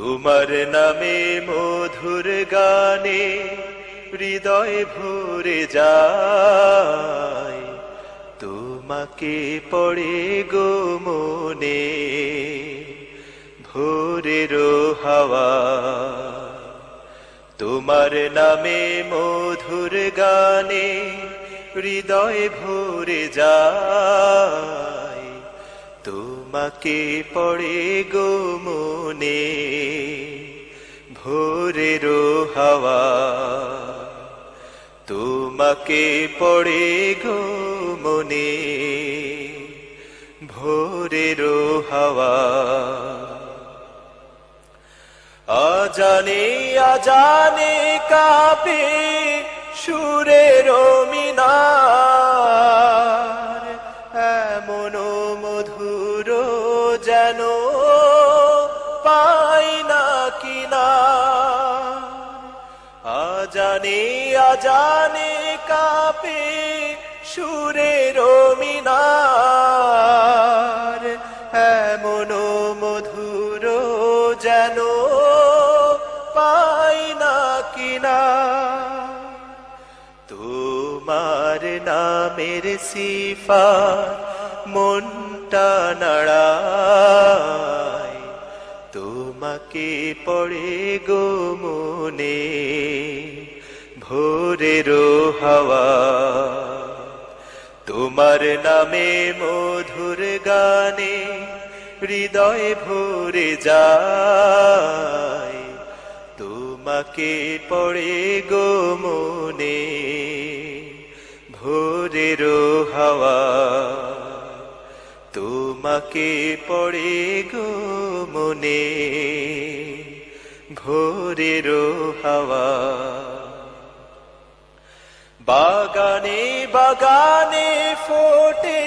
তোমার নামে মধুর গানে হৃদয় ভরে যায়, তোমাকে পড়ে গো মনে ভোরের হাওয়া। তোমার নামে মধুর গানে হৃদয় ভরে যায়, তোমাকে পড়ে গো মনে ভোরের হাওয়া। তোমাকে পড়ে গো মনে ভোরের হাওয়া। আজানে আজানে কাঁপে সুরের মিনার, এমন মধুর যেন পাই না কিনার। আজানে আজানে কাঁপে সুরের মিনার, এমন মধুর যেন পাই না কিনার। তোমার নামের সিফাত মনটা নাড়ায়, তোমাকে পড়ে গো মনে ভোরের হাওয়া। তোমার নামে মধুর গানে হৃদয় ভরে যায়, তোমাকে পড়ে গো মনে ভোরের হাওয়া। তোমাকে পড়ে গো মনে ভোরের হাওয়া। বাগানে বাগানে ফোটে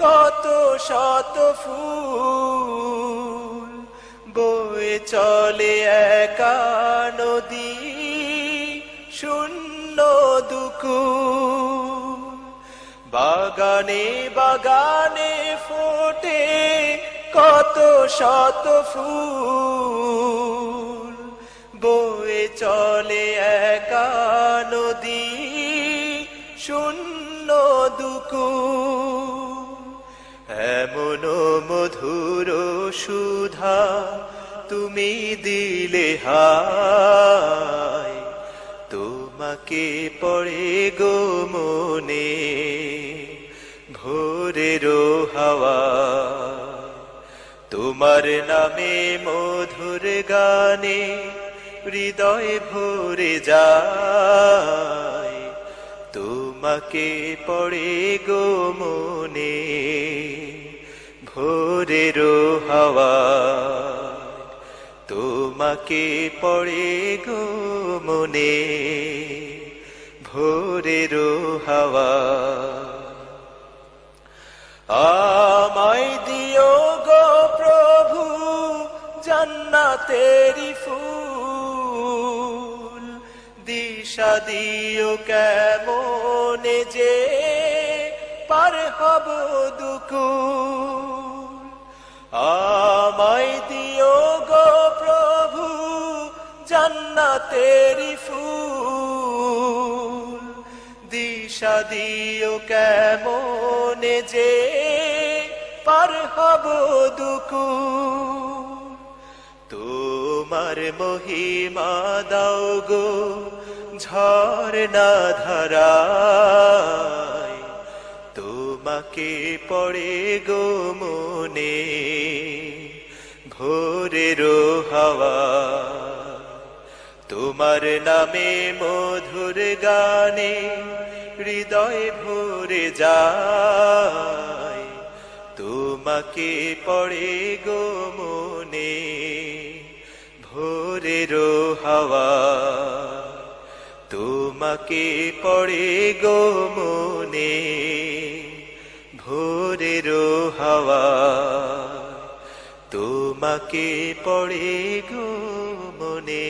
কত শত ফুল, বয়ে চলে একা নদী শূন্য দুকুল। বাগানে বাগানে ফোটে কত শত ফুল, বয়ে চলে একা নদী শূন্য দুকুল। এমন মধুর সুধা তুমি দিলে হায়, তোমাকে পড়ে গো মনে ভোরের হাওয়া। তোমার নামে মধুর গানে হৃদয় ভরে যায়, তোমাকে পড়ে গো মনে ভোরের হাওয়া। তোমাকে পড়ে গো মনে ভোরের হাওয়া। আমায় দিও গো প্রভু জান্নাতেরি ফুল, দিশা দিও কেমনে যে পার হব দুকুল। আমায় দিও গো প্রভু জান্নাতেরি ফুল, দিশা দিও কেমনে যে পার হব দুকুল। তোমার মহিমা দাও গো ঝরনা ধারায়, তোমাকে পড়ে গো মনে ভোরের হাওয়া। তোমার নামে মধুর গানে হৃদয় ভরে যায়, তোমাকে পড়ে গো মনে ভোরের হাওয়া। তোমাকে পড়ে গো মনে ভোরের হাওয়া। তোমাকে পড়ে গো মনে